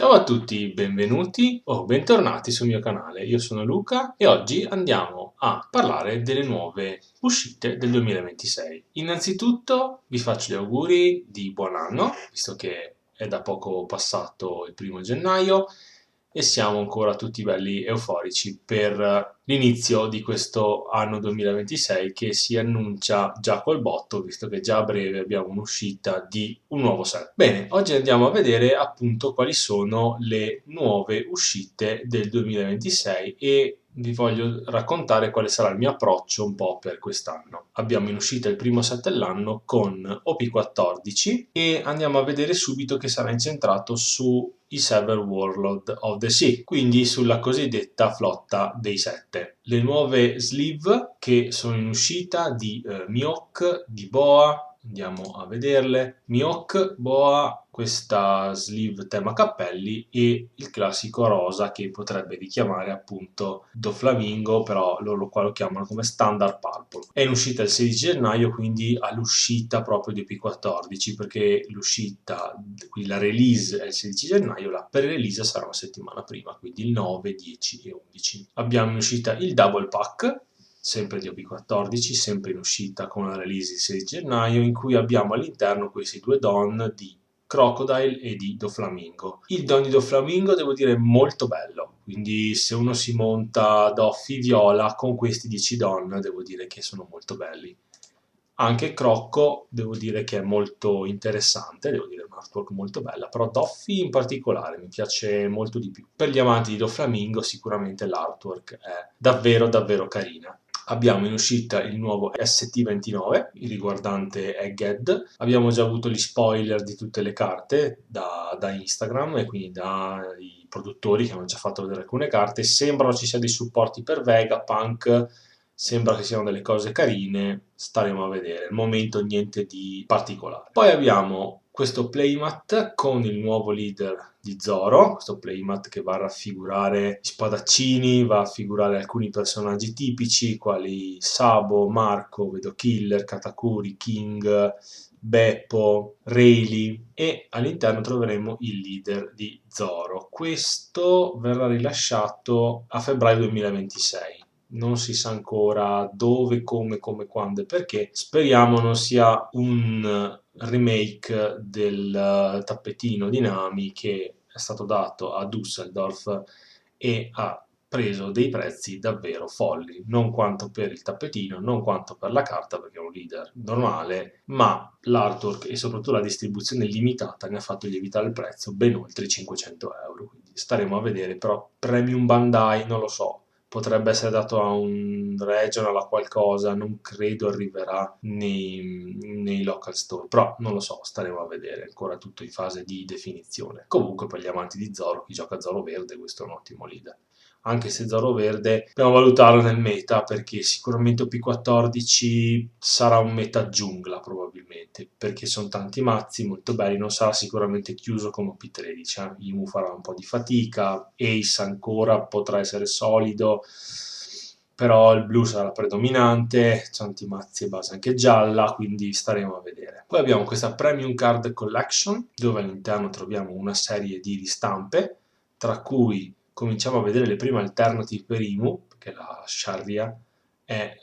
Ciao a tutti, benvenuti o bentornati sul mio canale. Io sono Luca e oggi andiamo a parlare delle nuove uscite del 2026. Innanzitutto vi faccio gli auguri di buon anno, visto che è da poco passato il 1° gennaio e siamo ancora tutti belli euforici per l'inizio di questo anno 2026 che si annuncia già col botto, visto che già a breve abbiamo un'uscita di un nuovo set. Bene, oggi andiamo a vedere appunto quali sono le nuove uscite del 2026 e vi voglio raccontare quale sarà il mio approccio un po' per quest'anno. Abbiamo in uscita il primo set dell'anno con OP14 e andiamo a vedere subito che sarà incentrato su i Seven Warlord of the Sea, quindi sulla cosiddetta flotta dei sette. Le nuove sleeve che sono in uscita di Mihawk, di Boa, andiamo a vederle. Mihawk, Boa, questa sleeve tema cappelli e il classico rosa che potrebbe richiamare appunto Doflamingo, però loro qua lo chiamano come standard purple. È in uscita il 16 gennaio, quindi all'uscita proprio di P14, perché l'uscita, quindi la release è il 16 gennaio, la pre-release sarà una settimana prima, quindi il 9, 10 e 11. Abbiamo in uscita il double pack, sempre di OP14, sempre in uscita con la release il 16 gennaio, in cui abbiamo all'interno questi due don di Crocodile e di Doflamingo. Il don di Doflamingo devo dire molto bello, quindi se uno si monta Doffy viola con questi 10 don devo dire che sono molto belli. Anche Crocco devo dire che è molto interessante, devo dire è un artwork molto bella, però Doffy in particolare mi piace molto di più. Per gli amanti di Doflamingo sicuramente l'artwork è davvero davvero carina. Abbiamo in uscita il nuovo ST29, il riguardante Egghead. Abbiamo già avuto gli spoiler di tutte le carte da Instagram e quindi dai produttori che hanno già fatto vedere alcune carte. Sembrano ci siano dei supporti per Vegapunk, sembra che siano delle cose carine, staremo a vedere. Al momento niente di particolare. Poi abbiamo questo playmat con il nuovo leader di Zoro, questo playmat che va a raffigurare gli spadaccini, va a figurare alcuni personaggi tipici quali Sabo, Marco, Vedo Killer, Katakuri, King, Beppo, Rayleigh e all'interno troveremo il leader di Zoro. Questo verrà rilasciato a febbraio 2026. Non si sa ancora dove, come, quando e perché. Speriamo non sia un remake del tappetino di Nami che è stato dato a Dusseldorf e ha preso dei prezzi davvero folli, non quanto per il tappetino, non quanto per la carta perché è un leader normale, ma l'artwork e soprattutto la distribuzione limitata ne ha fatto lievitare il prezzo ben oltre i 500 euro. Quindi staremo a vedere, però Premium Bandai non lo so, potrebbe essere dato a un regional a qualcosa, non credo arriverà nei local store, però non lo so, staremo a vedere, ancora tutto in fase di definizione. Comunque per gli amanti di Zoro, chi gioca a Zoro Verde, questo è un ottimo leader. Anche se Zoro Verde dobbiamo valutarlo nel meta perché sicuramente P14 sarà un meta giungla probabilmente perché sono tanti mazzi molto belli, non sarà sicuramente chiuso come P13, Imu farà un po' di fatica, Ace ancora potrà essere solido, però il blu sarà predominante, tanti mazzi e base anche gialla, quindi staremo a vedere. Poi abbiamo questa Premium Card Collection dove all'interno troviamo una serie di ristampe, tra cui cominciamo a vedere le prime alternative per Imu, perché la Sharia è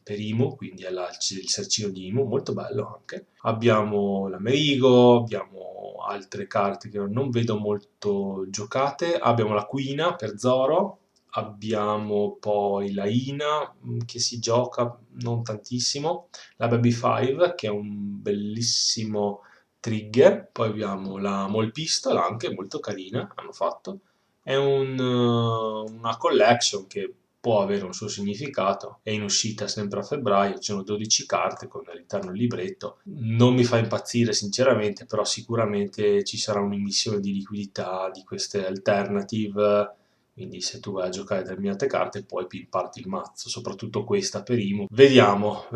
per Imu, quindi è il sercino di Imu, molto bello anche. Abbiamo l'Amerigo, abbiamo altre carte che non vedo molto giocate, abbiamo la Quina per Zoro, abbiamo poi la Ina che si gioca non tantissimo, la Baby 5 che è un bellissimo trigger, poi abbiamo la Mole Pistol anche molto carina, hanno fatto, è una collection che può avere un suo significato, è in uscita sempre a febbraio, ci sono 12 carte con all'interno il libretto, non mi fa impazzire sinceramente, però sicuramente ci sarà un'immissione di liquidità di queste alternative, quindi se tu vai a giocare determinate carte puoi pimparti il mazzo, soprattutto questa per Imu. Vediamo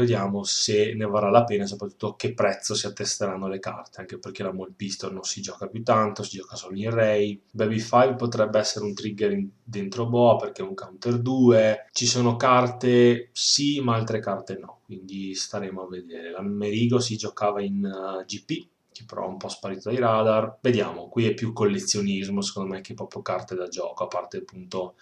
se ne varrà la pena, soprattutto a che prezzo si attesteranno le carte, anche perché la Mole Pistol non si gioca più tanto, si gioca solo in Ray. Baby 5 potrebbe essere un trigger dentro Boa perché è un counter 2. Ci sono carte sì, ma altre carte no, quindi staremo a vedere. La Merigo si giocava in GP, che però è un po' sparito dai radar. Vediamo, qui è più collezionismo secondo me che proprio carte da gioco, a parte appunto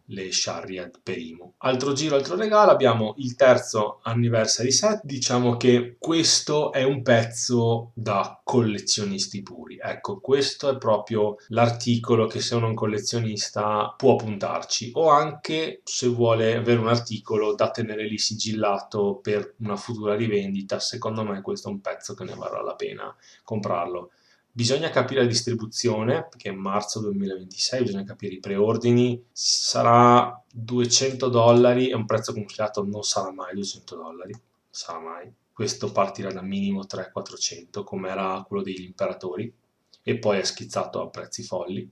le Shariat Perimu. Altro giro, altro regalo, abbiamo il terzo anniversary set. Diciamo che questo è un pezzo da collezionisti puri. Ecco, questo è proprio l'articolo che se uno è un collezionista può puntarci, o anche se vuole avere un articolo da tenere lì sigillato per una futura rivendita. Secondo me questo è un pezzo che ne varrà la pena comprarlo. Bisogna capire la distribuzione, perché è marzo 2026, bisogna capire i preordini, sarà $200, è un prezzo consigliato, non sarà mai $200, sarà mai. Questo partirà da minimo 300-400, come era quello degli imperatori, e poi è schizzato a prezzi folli.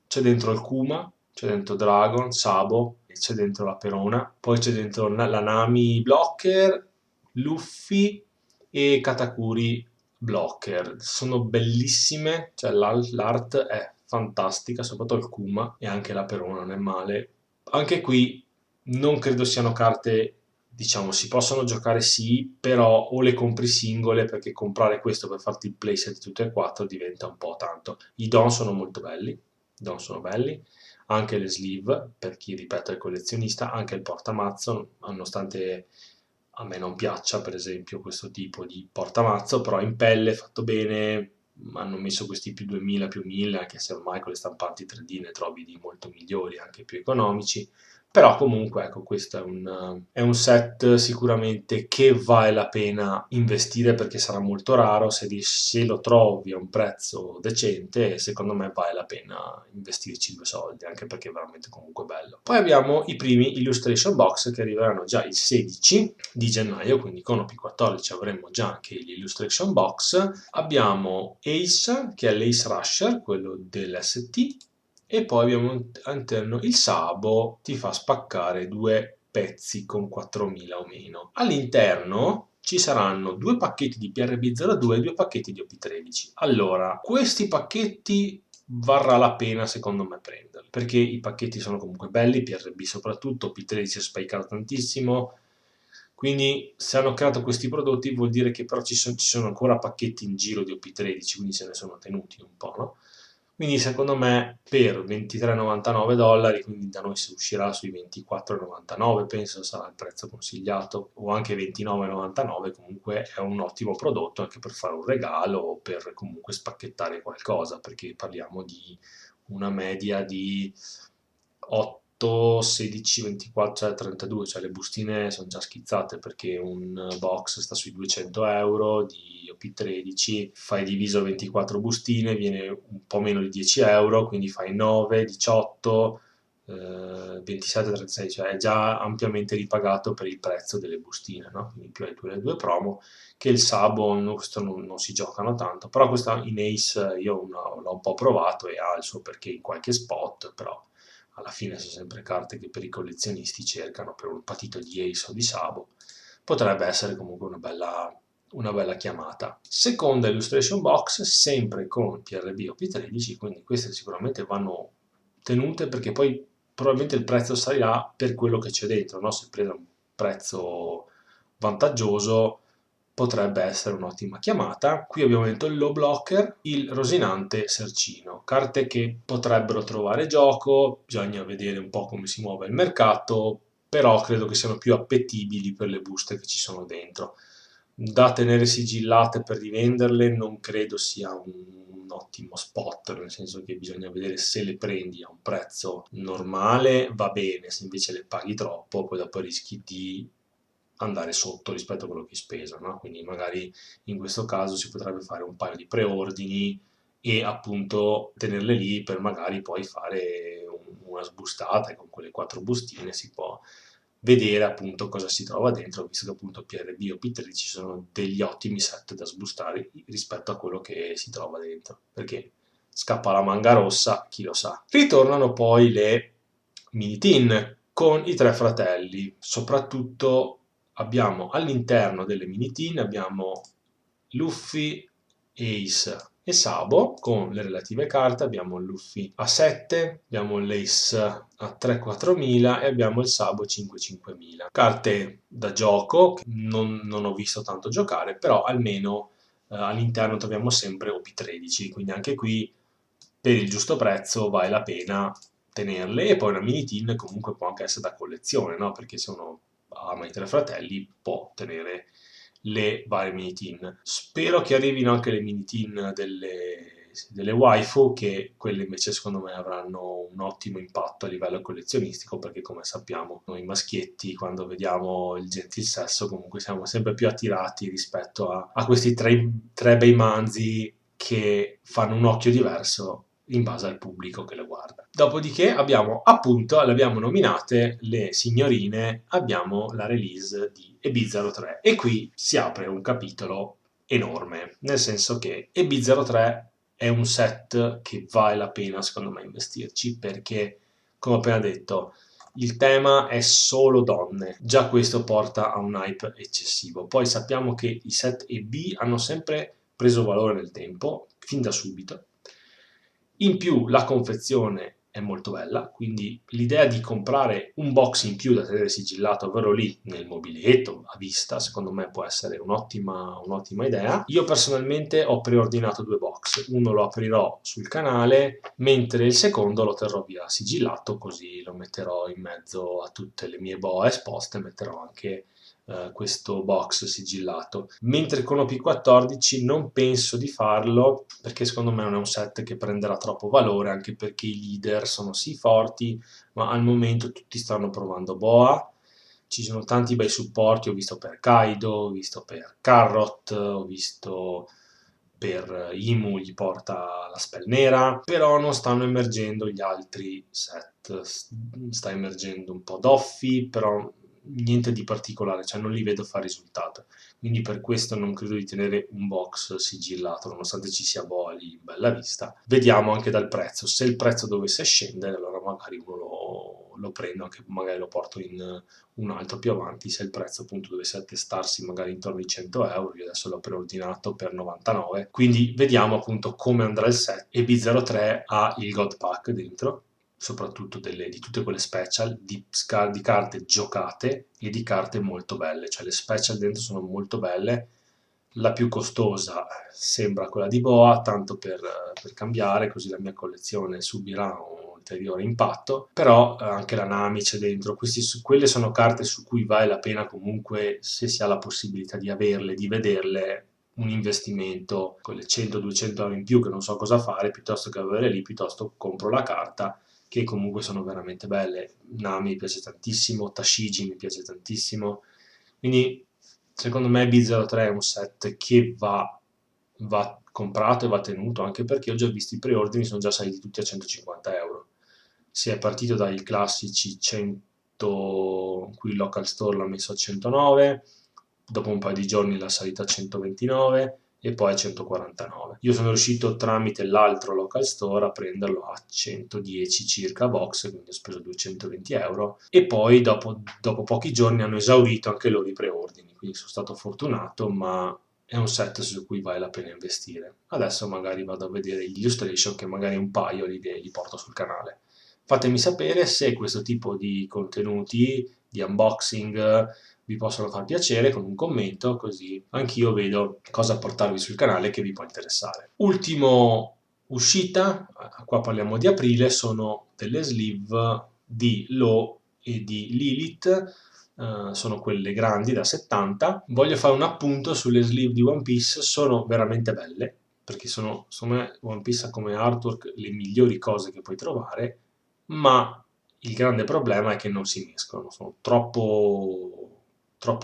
C'è dentro il Kuma, c'è dentro Dragon, Sabo, c'è dentro la Perona, poi c'è dentro la Nami Blocker, Luffy e Katakuri Blocker. Sono bellissime, cioè l'art è fantastica, soprattutto il Kuma e anche la Perona non è male. Anche qui non credo siano carte, diciamo, si possono giocare sì, però o le compri singole, perché comprare questo per farti il playset di tutte e quattro diventa un po' tanto. I Don sono molto belli, i Don sono belli, anche le sleeve, per chi ripeto è collezionista, anche il portamazzo, nonostante a me non piaccia per esempio questo tipo di portamazzo, però in pelle fatto bene, hanno messo questi più 2000 più 1000, anche se ormai con le stampanti 3D ne trovi di molto migliori, anche più economici. Però comunque ecco, questo è un set sicuramente che vale la pena investire perché sarà molto raro, se lo trovi a un prezzo decente, secondo me vale la pena investirci due soldi, anche perché è veramente comunque bello. Poi abbiamo i primi Illustration Box che arriveranno già il 16 di gennaio, quindi con OP14 avremo già anche l'Illustration Box. Abbiamo Ace, che è l'Ace Rusher, quello dell'ST, e poi abbiamo all'interno il Sabo, ti fa spaccare due pezzi con 4000 o meno. All'interno ci saranno due pacchetti di PRB02 e due pacchetti di OP13. Allora, questi pacchetti varrà la pena secondo me prenderli, perché i pacchetti sono comunque belli, PRB soprattutto, OP13 è spikeato tantissimo, quindi se hanno creato questi prodotti vuol dire che però ci sono ancora pacchetti in giro di OP13, quindi se ne sono tenuti un po', no? Quindi secondo me per $23,99, quindi da noi si uscirà sui $24,99, penso sarà il prezzo consigliato, o anche $29,99, comunque è un ottimo prodotto anche per fare un regalo o per comunque spacchettare qualcosa, perché parliamo di una media di 8, 16, 24, cioè 32, cioè le bustine sono già schizzate perché un box sta sui €200 di OP13, fai diviso 24 bustine, viene un po' meno di €10, quindi fai 9, 18, 27, 36, cioè è già ampiamente ripagato per il prezzo delle bustine, no? Quindi più le due promo, che il Sabo questo non si giocano tanto, però questa in Ace io l'ho un po' provato e ha il suo perché in qualche spot, però alla fine sono sempre carte che per i collezionisti cercano per un patito di Ace o di Sabo. Potrebbe essere comunque una bella chiamata. Seconda illustration box, sempre con PRB o P13, quindi queste sicuramente vanno tenute perché poi probabilmente il prezzo salirà per quello che c'è dentro, no? Se prende un prezzo vantaggioso potrebbe essere un'ottima chiamata. Qui abbiamo detto il low blocker, il rosinante sercino, carte che potrebbero trovare gioco, bisogna vedere un po' come si muove il mercato, però credo che siano più appetibili per le buste che ci sono dentro. Da tenere sigillate per rivenderle non credo sia un ottimo spot, nel senso che bisogna vedere se le prendi a un prezzo normale va bene, se invece le paghi troppo poi dopo rischi di andare sotto rispetto a quello che hai speso, no? Quindi magari in questo caso si potrebbe fare un paio di preordini e appunto tenerle lì per magari poi fare una sbustata e con quelle quattro bustine si può vedere appunto cosa si trova dentro, visto che appunto PRB o P13 sono degli ottimi set da sbustare rispetto a quello che si trova dentro, perché scappa la manga rossa, chi lo sa. Ritornano poi le mini tin con i tre fratelli, soprattutto abbiamo all'interno delle mini tin abbiamo Luffy, Ace e Sabo con le relative carte, abbiamo il Luffy a 7, abbiamo l'Ace a 3-4000 e abbiamo il Sabo 5-5000. Carte da gioco che non ho visto tanto giocare, però almeno all'interno troviamo sempre OP13, quindi anche qui per il giusto prezzo vale la pena tenerle. E poi una mini tin comunque può anche essere da collezione, no? Perché se uno ama i tre fratelli può tenere le varie mini tin. Spero che arrivino anche le mini tin delle waifu, che quelle invece secondo me avranno un ottimo impatto a livello collezionistico, perché come sappiamo noi maschietti quando vediamo il gentil sesso comunque siamo sempre più attirati rispetto a questi tre bei manzi che fanno un occhio diverso in base al pubblico che le guarda. Dopodiché abbiamo appunto, le abbiamo nominate le signorine, abbiamo la release di EB03 e qui si apre un capitolo enorme, nel senso che EB03 è un set che vale la pena secondo me investirci, perché come ho appena detto il tema è solo donne, già questo porta a un hype eccessivo. Poi sappiamo che i set EB hanno sempre preso valore nel tempo, fin da subito. In più la confezione è molto bella, quindi l'idea di comprare un box in più da tenere sigillato, ovvero lì nel mobiletto a vista, secondo me può essere un'ottima idea. Io personalmente ho preordinato 2 box, uno lo aprirò sul canale, mentre il secondo lo terrò via sigillato, così lo metterò in mezzo a tutte le mie boa esposte, metterò anche questo box sigillato. Mentre con OP14 non penso di farlo, perché secondo me non è un set che prenderà troppo valore, anche perché i leader sono sì forti, ma al momento tutti stanno provando boa. Ci sono tanti bei supporti, ho visto per Kaido, ho visto per Carrot, ho visto per Imu gli porta la spell nera, però non stanno emergendo gli altri set. Sta emergendo un po' Doffy, però niente di particolare, cioè non li vedo fare risultato. Quindi per questo non credo di tenere un box sigillato, nonostante ci sia boa lì in bella vista. Vediamo anche dal prezzo, se il prezzo dovesse scendere, allora magari uno lo prendo, anche magari lo porto in un altro più avanti, se il prezzo appunto dovesse attestarsi magari intorno ai 100 euro. Io adesso l'ho preordinato per 99, quindi vediamo appunto come andrà il set. E B03 ha il God Pack dentro, soprattutto di tutte quelle special, di carte giocate e di carte molto belle, cioè le special dentro sono molto belle. La più costosa sembra quella di Boa, tanto per cambiare, così la mia collezione subirà un ulteriore impatto, però anche la Nami c'è dentro. Quelle sono carte su cui vale la pena comunque, se si ha la possibilità di averle, di vederle, un investimento, quelle 100-200 euro in più che non so cosa fare, piuttosto che avere lì, piuttosto compro la carta, che comunque sono veramente belle. Nami mi piace tantissimo, Tashigi mi piace tantissimo, quindi secondo me B03 è un set che va comprato e va tenuto, anche perché ho già visto i preordini, sono già saliti tutti a 150 euro. Si è partito dai classici 100, qui il local store l'ha messo a 109, dopo un paio di giorni l'ha salita a 129 e poi a 149. Io sono riuscito tramite l'altro local store a prenderlo a 110 circa box, quindi ho speso 220 euro e poi dopo pochi giorni hanno esaurito anche loro i preordini, quindi sono stato fortunato, ma è un set su cui vale la pena investire. Adesso magari vado a vedere gli illustration, che magari un paio li porto sul canale. Fatemi sapere se questo tipo di contenuti, di unboxing, vi possono far piacere con un commento, così anch'io vedo cosa portarvi sul canale che vi può interessare. Ultimo uscita, qua parliamo di aprile, sono delle sleeve di Lo e di Lilith, sono quelle grandi da 70. Voglio fare un appunto sulle sleeve di One Piece, sono veramente belle, perché sono, secondo me, One Piece ha come artwork le migliori cose che puoi trovare, ma il grande problema è che non si mescolano, sono troppo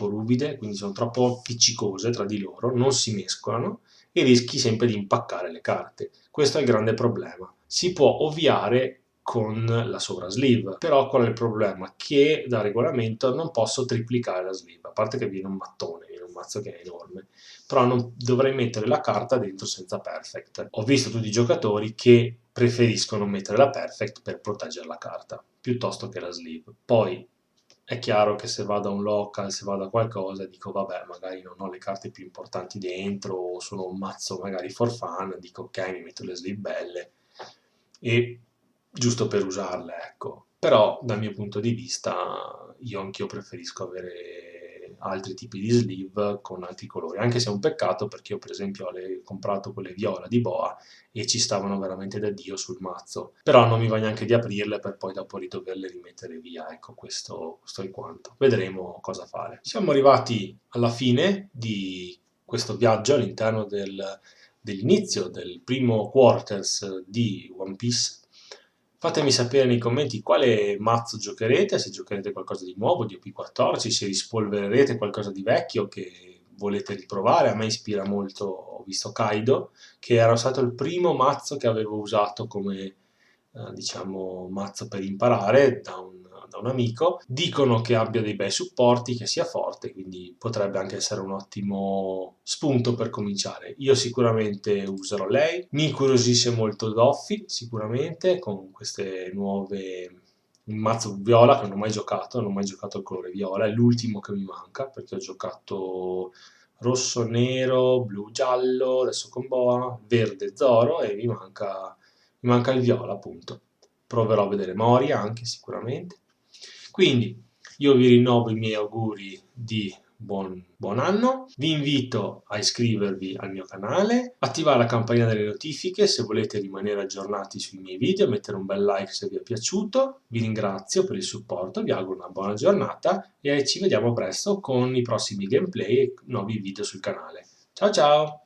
ruvide, quindi sono troppo appiccicose tra di loro, non si mescolano e rischi sempre di impaccare le carte. Questo è il grande problema. Si può ovviare con la sovrasleeve, però qual è il problema? Che da regolamento non posso triplicare la sleeve, a parte che viene un mattone, viene un mazzo che è enorme, però non, dovrei mettere la carta dentro senza perfect. Ho visto tutti i giocatori che preferiscono mettere la perfect per proteggere la carta piuttosto che la sleeve. Poi è chiaro che se vado a un local, se vado a qualcosa, dico vabbè, magari non ho le carte più importanti dentro, o sono un mazzo magari for fun, dico ok, mi metto le sleeve belle e giusto per usarle, ecco. Però dal mio punto di vista io anch'io preferisco avere altri tipi di sleeve con altri colori, anche se è un peccato perché io per esempio ho comprato quelle viola di Boa e ci stavano veramente da Dio sul mazzo, però non mi va neanche di aprirle per poi dopo doverle rimettere via, ecco questo è quanto. Vedremo cosa fare. Siamo arrivati alla fine di questo viaggio all'interno dell'inizio del primo quarters di One Piece. Fatemi sapere nei commenti quale mazzo giocherete, se giocherete qualcosa di nuovo, di OP14, se rispolvererete qualcosa di vecchio che volete riprovare. A me ispira molto, ho visto Kaido, che era stato il primo mazzo che avevo usato come, diciamo, mazzo per imparare da un amico. Dicono che abbia dei bei supporti, che sia forte, quindi potrebbe anche essere un ottimo spunto per cominciare. Io sicuramente userò lei. Mi incuriosisce molto Doffy, sicuramente, con queste nuove... Un mazzo viola che non ho mai giocato al colore viola, è l'ultimo che mi manca perché ho giocato rosso, nero, blu, giallo, adesso con boa, verde, Zoro e mi manca il viola appunto. Proverò a vedere Moria anche sicuramente. Quindi io vi rinnovo i miei auguri di buon anno, vi invito a iscrivervi al mio canale, attivare la campanella delle notifiche se volete rimanere aggiornati sui miei video, mettere un bel like se vi è piaciuto, vi ringrazio per il supporto, vi auguro una buona giornata e ci vediamo presto con i prossimi gameplay e nuovi video sul canale. Ciao ciao!